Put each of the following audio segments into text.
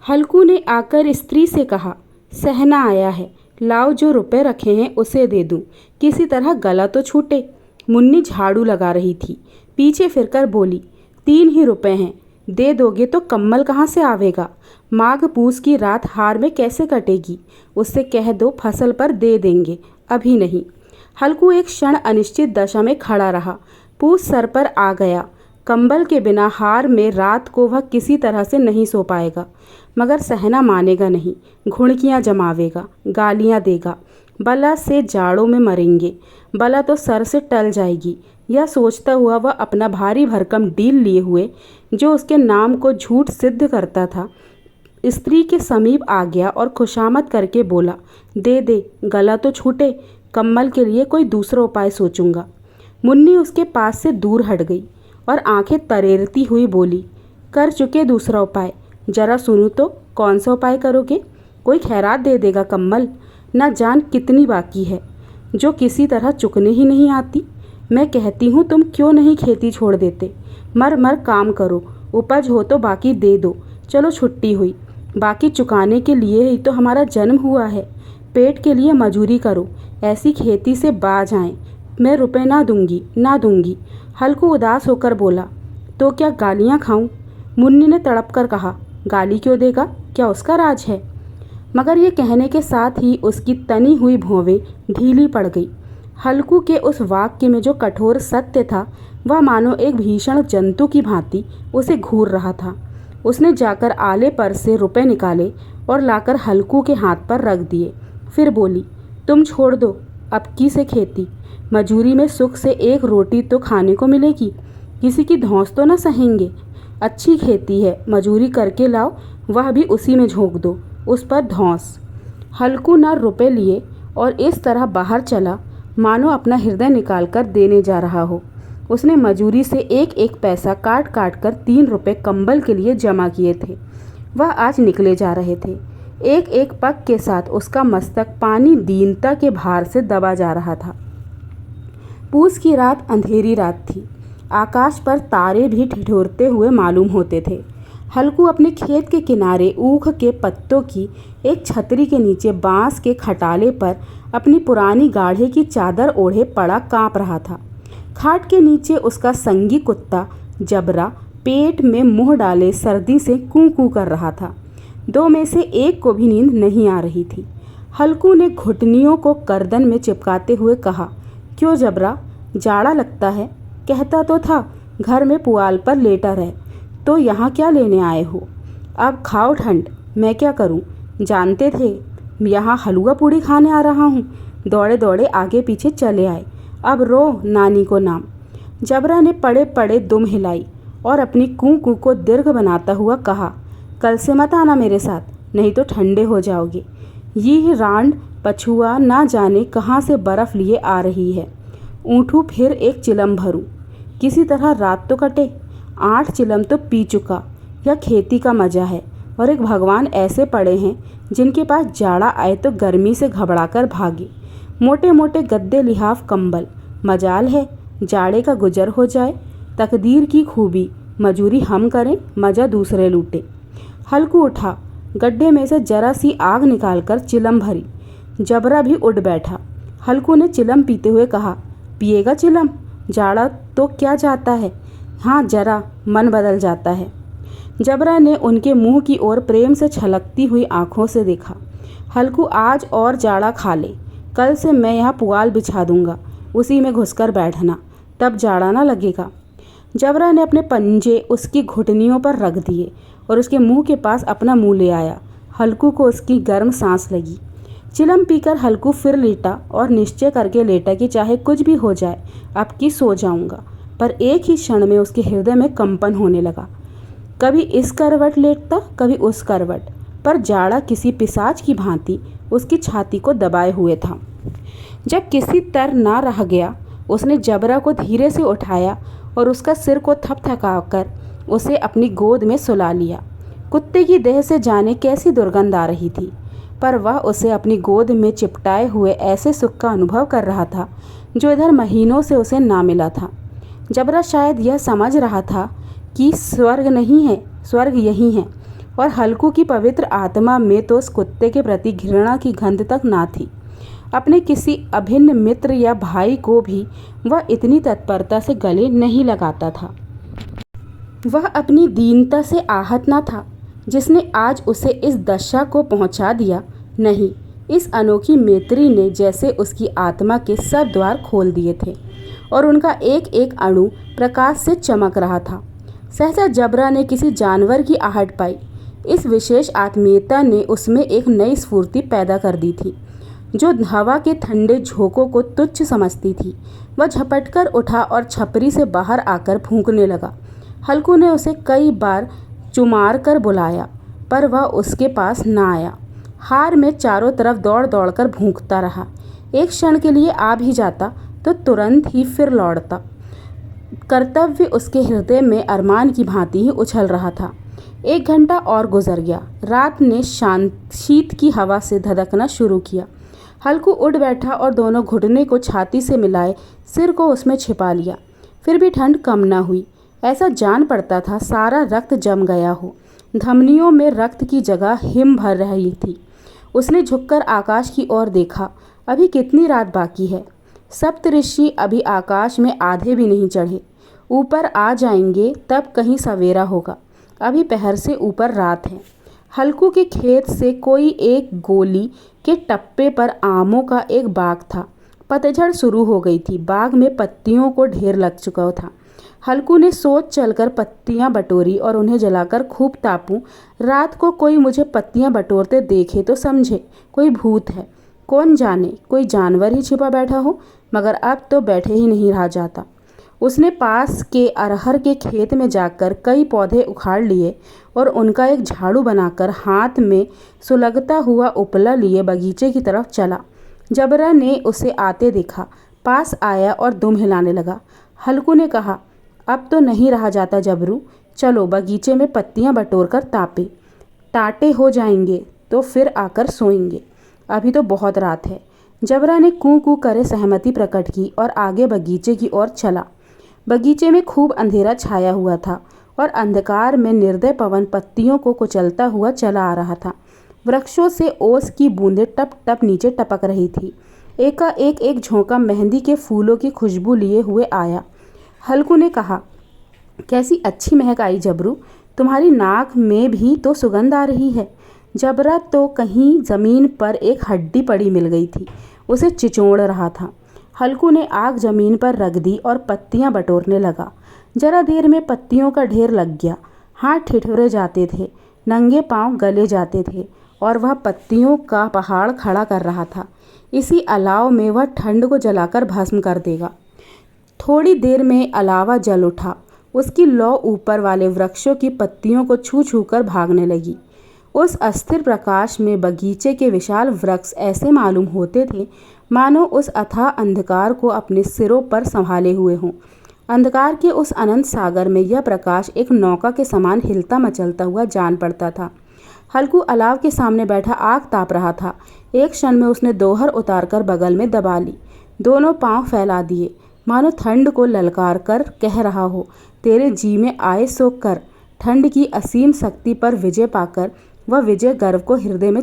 हल्कू ने आकर स्त्री से कहा, सहना आया है, लाओ जो रुपए रखे हैं उसे दे दूं, किसी तरह गला तो छूटे। मुन्नी झाड़ू लगा रही थी, पीछे फिरकर बोली, 3 ही रुपए हैं, दे दोगे तो कम्बल कहाँ से आवेगा? माघ पूस की रात हार में कैसे कटेगी? उससे कह दो फसल पर दे देंगे, अभी नहीं। हल्कू एक क्षण अनिश्चित दशा में खड़ा रहा। पूस सर पर आ गया। कंबल के बिना हार में रात को वह किसी तरह से नहीं सो पाएगा, मगर सहना मानेगा नहीं। घुड़कियाँ जमावेगा, गालियाँ देगा, बला से जाड़ों में मरेंगे, बला तो सर से टल जाएगी। यह सोचता हुआ वह अपना भारी भरकम डील लिए हुए, जो उसके नाम को झूठ सिद्ध करता था, स्त्री के समीप आ गया और खुशामद करके बोला, दे दे, गला तो छूटे, कम्बल के लिए कोई दूसरा उपाय सोचूंगा। मुन्नी उसके पास से दूर हट गई और आंखें तरेरती हुई बोली, कर चुके दूसरा उपाय, जरा सुनूं तो, कौन सा उपाय करोगे? कोई खैरात दे देगा कम्बल? न जान कितनी बाकी है, जो किसी तरह चुकने ही नहीं आती। मैं कहती हूँ तुम क्यों नहीं खेती छोड़ देते? मर मर काम करो, उपज हो तो बाकी दे दो। चलो छुट्टी हुई, बाकी चुकाने के लिए ही तो हमारा जन्म हुआ है। पेट के लिए मजूरी करो, ऐसी खेती से बाज आएं। मैं रुपए ना दूंगी, ना दूंगी। हल्कू उदास होकर बोला, तो क्या गालियाँ खाऊं? मुन्नी ने तड़प कर कहा, गाली क्यों देगा, क्या उसका राज है? मगर ये कहने के साथ ही उसकी तनी हुई भौवें ढीली पड़ गई। हल्कू के उस वाक्य में जो कठोर सत्य था, वह मानो एक भीषण जंतु की भांति उसे घूर रहा था। उसने जाकर आले पर से रुपए निकाले और लाकर हल्कू के हाथ पर रख दिए। फिर बोली, तुम छोड़ दो अब की से खेती, मजूरी में सुख से एक रोटी तो खाने को मिलेगी, किसी की धौंस तो न सहेंगे। अच्छी खेती है, मजूरी करके लाओ, वह भी उसी में झोंक दो, उस पर धौंस। हल्कू न रुपए लिए और इस तरह बाहर चला मानो अपना हृदय निकाल कर देने जा रहा हो। उसने मजूरी से एक एक पैसा काट काट कर 3 रुपए कंबल के लिए जमा किए थे। वह आज निकले जा रहे थे। एक एक पग के साथ उसका मस्तक पानी दीनता के भार से दबा जा रहा था। पूस की रात अंधेरी रात थी। आकाश पर तारे भी ठिठुरते हुए मालूम होते थे। हल्कू अपने खेत के किनारे ऊख के पत्तों की एक छतरी के नीचे बांस के खटाले पर अपनी पुरानी गाढ़े की चादर ओढ़े पड़ा काँप रहा था। खाट के नीचे उसका संगी कुत्ता जबरा पेट में मुंह डाले सर्दी से कूं कूं कर रहा था। 2 में से एक को भी नींद नहीं आ रही थी। हल्कू ने घुटनियों को गर्दन में चिपकाते हुए कहा, क्यों जबरा, जाड़ा लगता है? कहता तो था घर में पुआल पर लेटा रहे, तो यहाँ क्या लेने आए हो? अब खाओ ठंड, मैं क्या करूँ? जानते थे यहाँ हलवा पूड़ी खाने आ रहा हूँ? दौड़े दौड़े आगे पीछे चले आए, अब रो नानी को नाम। जबरा ने पड़े पड़े दुम हिलाई और अपनी कूं कूं को दीर्घ बनाता हुआ कहा, कल से मत आना मेरे साथ, नहीं तो ठंडे हो जाओगे। ये रांड पछुआ ना जाने कहाँ से बर्फ़ लिए आ रही है। ऊँटू फिर एक चिलम भरूं, किसी तरह रात तो कटे। 8 चिलम तो पी चुका। यह खेती का मज़ा है। और एक भगवान ऐसे पड़े हैं जिनके पास जाड़ा आए तो गर्मी से घबरा कर भागे। मोटे मोटे गद्दे लिहाफ कंबल, मजाल है जाड़े का गुजर हो जाए। तकदीर की खूबी, मजूरी हम करें, मज़ा दूसरे लूटे। हल्कू उठा, गड्ढे में से जरा सी आग निकालकर चिलम भरी। जबरा भी उठ बैठा। हल्कू ने चिलम पीते हुए कहा, पिएगा चिलम? जाड़ा तो क्या जाता है, हाँ जरा मन बदल जाता है। जबरा ने उनके मुंह की ओर प्रेम से छलकती हुई आंखों से देखा। हल्कू आज और जाड़ा खा ले, कल से मैं यहाँ पुआल बिछा दूंगा, उसी में घुसकर बैठना, तब जाड़ा ना लगेगा। जबरा ने अपने पंजे उसकी घुटनियों पर रख दिए और उसके मुंह के पास अपना मुंह ले आया। हल्कू को उसकी गर्म सांस लगी। चिलम पीकर हल्कू फिर लेटा और निश्चय करके लेटा कि चाहे कुछ भी हो जाए अब की सो जाऊंगा। पर एक ही क्षण में उसके हृदय में कंपन होने लगा। कभी इस करवट लेटता, कभी उस करवट, पर जाड़ा किसी पिशाच की भांति उसकी छाती को दबाए हुए था। जब किसी तर ना रह गया, उसने जबरा को धीरे से उठाया और उसका सिर को थपथपाकर उसे अपनी गोद में सुला लिया। कुत्ते की देह से जाने कैसी दुर्गंध आ रही थी, पर वह उसे अपनी गोद में चिपटाए हुए ऐसे सुख का अनुभव कर रहा था जो इधर महीनों से उसे ना मिला था। जबरा शायद यह समझ रहा था कि स्वर्ग नहीं है, स्वर्ग यही है। और हल्कू की पवित्र आत्मा में तो उस कुत्ते के प्रति घृणा की गंध तक ना थी। अपने किसी अभिन्न मित्र या भाई को भी वह इतनी तत्परता से गले नहीं लगाता था। वह अपनी दीनता से आहत न था जिसने आज उसे इस दशा को पहुंचा दिया। नहीं, इस अनोखी मैत्री ने जैसे उसकी आत्मा के सब द्वार खोल दिए थे और उनका एक एक अणु प्रकाश से चमक रहा था। सहसा जबरा ने किसी जानवर की आहट पाई। इस विशेष आत्मीयता ने उसमें एक नई स्फूर्ति पैदा कर दी थी जो हवा के ठंडे झोंकों को तुच्छ समझती थी। वह झपटकर उठा और छपरी से बाहर आकर फूंकने लगा। हल्कू ने उसे कई बार चुमार कर बुलाया पर वह उसके पास न आया। हार में चारों तरफ दौड़ दौड़ कर भूंकता रहा। एक क्षण के लिए आ भी जाता तो तुरंत ही फिर लौटता। कर्तव्य उसके हृदय में अरमान की भांति ही उछल रहा था। 1 घंटा और गुजर गया। रात ने शीत की हवा से धधकना शुरू किया। हल्कू उठ बैठा और दोनों घुटने को छाती से मिलाए सिर को उसमें छिपा लिया। फिर भी ठंड कम न हुई। ऐसा जान पड़ता था सारा रक्त जम गया हो। धमनियों में रक्त की जगह हिम भर रही थी। उसने झुककर आकाश की ओर देखा। अभी कितनी रात बाकी है। सप्तऋषि अभी आकाश में आधे भी नहीं चढ़े। ऊपर आ जाएंगे तब कहीं सवेरा होगा। अभी पहर से ऊपर रात है। हल्कू के खेत से कोई एक गोली के टप्पे पर आमों का एक बाग था। पतझड़ शुरू हो गई थी। बाग में पत्तियों को ढेर लग चुका था। हल्कू ने सोच चलकर पत्तियां बटोरी और उन्हें जलाकर खूब तापूं। रात को कोई मुझे पत्तियां बटोरते देखे तो समझे कोई भूत है। कौन जाने कोई जानवर ही छिपा बैठा हो, मगर अब तो बैठे ही नहीं रहा जाता। उसने पास के अरहर के खेत में जाकर कई पौधे उखाड़ लिए और उनका एक झाड़ू बनाकर हाथ में सुलगता हुआ उपला लिए बगीचे की तरफ चला। जबरा ने उसे आते देखा, पास आया और दुम हिलाने लगा। हल्कू ने कहा, अब तो नहीं रहा जाता जबरू, चलो बगीचे में पत्तियां बटोर कर तापे। टाटे हो जाएंगे तो फिर आकर सोएंगे। अभी तो बहुत रात है। जबरा ने कूं कूं करे सहमति प्रकट की और आगे बगीचे की ओर चला। बगीचे में खूब अंधेरा छाया हुआ था और अंधकार में निर्दय पवन पत्तियों को कुचलता हुआ चला आ रहा था। वृक्षों से ओस की बूंदें टप टप नीचे टपक रही थी। एकाएक एक झोंका मेहंदी के फूलों की खुशबू लिए हुए आया। हल्कू ने कहा, कैसी अच्छी महक आई जबरू, तुम्हारी नाक में भी तो सुगंध आ रही है। जबरा तो कहीं ज़मीन पर एक हड्डी पड़ी मिल गई थी, उसे चिचोड़ रहा था। हल्कू ने आग ज़मीन पर रख दी और पत्तियां बटोरने लगा। जरा देर में पत्तियों का ढेर लग गया। हाथ ठिठुरे जाते थे, नंगे पांव गले जाते थे और वह पत्तियों का पहाड़ खड़ा कर रहा था। इसी अलाव में वह ठंड को जलाकर भस्म कर देगा। थोड़ी देर में अलावा जल उठा। उसकी लौ ऊपर वाले वृक्षों की पत्तियों को छू छू कर भागने लगी। उस अस्थिर प्रकाश में बगीचे के विशाल वृक्ष ऐसे मालूम होते थे मानो उस अथाह अंधकार को अपने सिरों पर संभाले हुए हों। अंधकार के उस अनंत सागर में यह प्रकाश एक नौका के समान हिलता मचलता हुआ जान पड़ता था। हल्कू अलाव के सामने बैठा आग ताप रहा था। एक क्षण में उसने दोहर उतारकर बगल में दबा ली। दोनों पांव फैला दिए मानो ठंड को ललकार कर कह रहा हो, तेरे जी में आए सो कर। ठंड की असीम शक्ति पर विजय पाकर वह विजय गर्व को हृदय में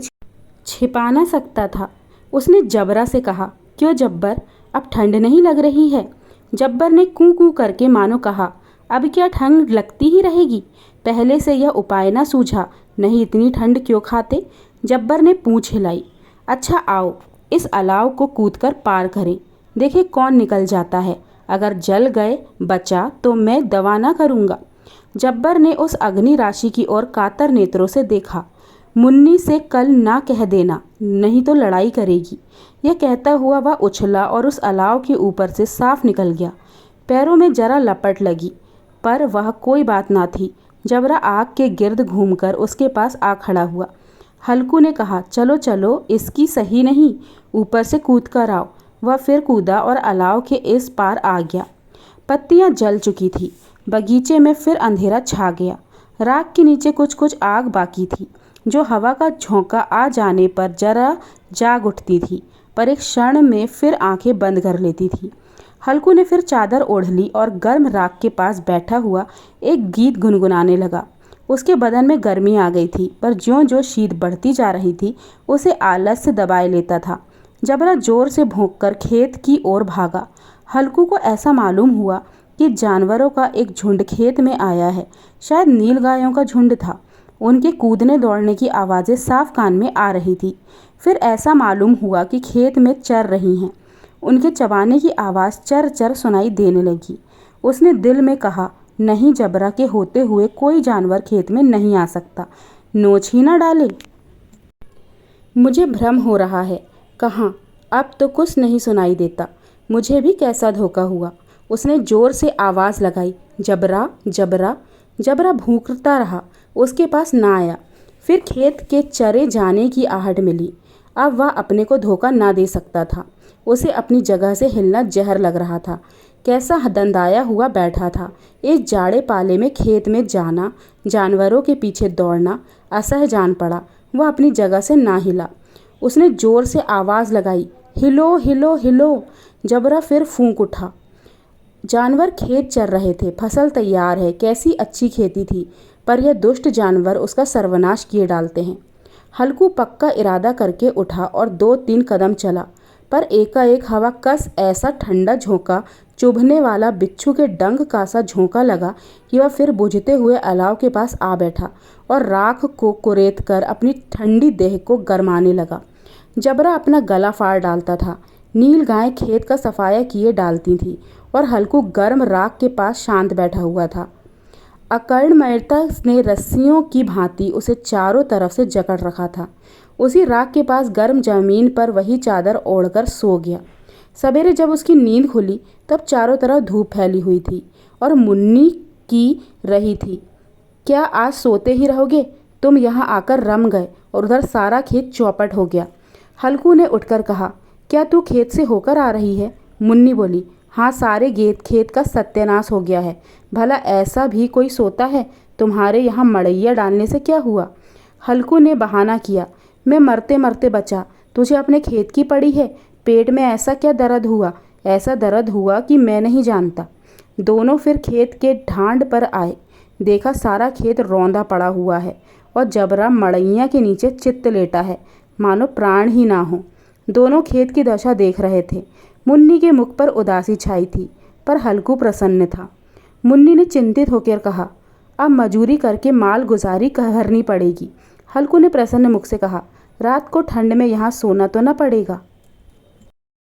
छिपा न सकता था। उसने जबरा से कहा, क्यों जब्बर, अब ठंड नहीं लग रही है? जब्बर ने कूं कूं करके मानो कहा, अब क्या ठंड लगती ही रहेगी? पहले से यह उपाय न सूझा, नहीं इतनी ठंड क्यों खाते? जब्बर ने पूंछ हिलाई। अच्छा आओ, इस अलाव को कूदकर पार करें, देखे कौन निकल जाता है। अगर जल गए बचा तो मैं दवा न करूँगा। जब्बर ने उस अग्नि राशि की ओर कातर नेत्रों से देखा। मुन्नी से कल ना कह देना, नहीं तो लड़ाई करेगी। यह कहता हुआ वह उछला और उस अलाव के ऊपर से साफ निकल गया। पैरों में जरा लपट लगी, पर वह कोई बात ना थी। जबरा आग के गिर्द घूमकर उसके पास आ खड़ा हुआ। हल्कू ने कहा, चलो चलो, इसकी सही नहीं, ऊपर से कूद कर आओ। वह फिर कूदा और अलाव के इस पार आ गया। पत्तियां जल चुकी थी। बगीचे में फिर अंधेरा छा गया। राख के नीचे कुछ कुछ आग बाकी थी, जो हवा का झोंका आ जाने पर जरा जाग उठती थी, पर एक क्षण में फिर आंखें बंद कर लेती थी। हल्कू ने फिर चादर ओढ़ ली और गर्म राख के पास बैठा हुआ एक गीत गुनगुनाने लगा। उसके बदन में गर्मी आ गई थी, पर ज्यों-ज्यों शीत बढ़ती जा रही थी उसे आलस से दबाए लेता था। जबरा जोर से भौंककर खेत की ओर भागा। हल्कू को ऐसा मालूम हुआ कि जानवरों का एक झुंड खेत में आया है। शायद नीलगायों का झुंड था। उनके कूदने दौड़ने की आवाज़ें साफ कान में आ रही थी। फिर ऐसा मालूम हुआ कि खेत में चर रही हैं। उनके चबाने की आवाज़ चर चर सुनाई देने लगी। उसने दिल में कहा, नहीं, जबरा के होते हुए कोई जानवर खेत में नहीं आ सकता, नोच ही ना डाले। मुझे भ्रम हो रहा है। कहाँ, अब तो कुछ नहीं सुनाई देता। मुझे भी कैसा धोखा हुआ। उसने जोर से आवाज़ लगाई, जबरा, जबरा। जबरा भूखता रहा, उसके पास ना आया। फिर खेत के चरे जाने की आहट मिली। अब वह अपने को धोखा ना दे सकता था। उसे अपनी जगह से हिलना जहर लग रहा था। कैसा दंदाया हुआ बैठा था। इस जाड़े पाले में खेत में जाना, जानवरों के पीछे दौड़ना असह्य जान पड़ा। वह अपनी जगह से ना हिला। उसने जोर से आवाज़ लगाई, हिलो, हिलो, हिलो। जबरा फिर फूंक उठा। जानवर खेत चर रहे थे। फसल तैयार है। कैसी अच्छी खेती थी, पर यह दुष्ट जानवर उसका सर्वनाश किए डालते हैं। हल्कू पक्का इरादा करके उठा और 2-3 कदम चला, पर एकाएक हवा कस ऐसा ठंडा झोंका, चुभने वाला बिच्छू के डंक का सा झोंका लगा कि वह फिर बुझते हुए अलाव के पास आ बैठा और राख को कुरेद कर अपनी ठंडी देह को गरमाने लगा। जबरा अपना गला फाड़ डालता था। नील गाय खेत का सफाया किए डालती थी और हल्कू गर्म राख के पास शांत बैठा हुआ था। अकर्णमयता ने रस्सियों की भांति उसे चारों तरफ से जकड़ रखा था। उसी राख के पास गर्म जमीन पर वही चादर ओढ़कर सो गया। सवेरे जब उसकी नींद खुली तब चारों तरफ धूप फैली हुई थी और मुन्नी की रही थी, क्या आज सोते ही रहोगे? तुम यहाँ आकर रम गए और उधर सारा खेत चौपट हो गया। हल्कू ने उठकर कहा, क्या तू खेत से होकर आ रही है? मुन्नी बोली, हाँ, सारे खेत का सत्यानाश हो गया है। भला ऐसा भी कोई सोता है? तुम्हारे यहाँ मड़ैया डालने से क्या हुआ? हल्कू ने बहाना किया, मैं मरते मरते बचा। तुझे अपने खेत की पड़ी है। पेट में ऐसा क्या दर्द हुआ? ऐसा दर्द हुआ कि मैं नहीं जानता। दोनों फिर खेत के ढांड पर आए। देखा सारा खेत रौंदा पड़ा हुआ है और जबरा मड़ैया के नीचे चित्त लेटा है, मानो प्राण ही ना हो। दोनों खेत की दशा देख रहे थे। मुन्नी के मुख पर उदासी छाई थी, पर हल्कू प्रसन्न था। मुन्नी ने चिंतित होकर कहा, अब मजूरी करके माल गुजारी करनी पड़ेगी। हल्कू ने प्रसन्न मुख से कहा, रात को ठंड में यहाँ सोना तो न पड़ेगा।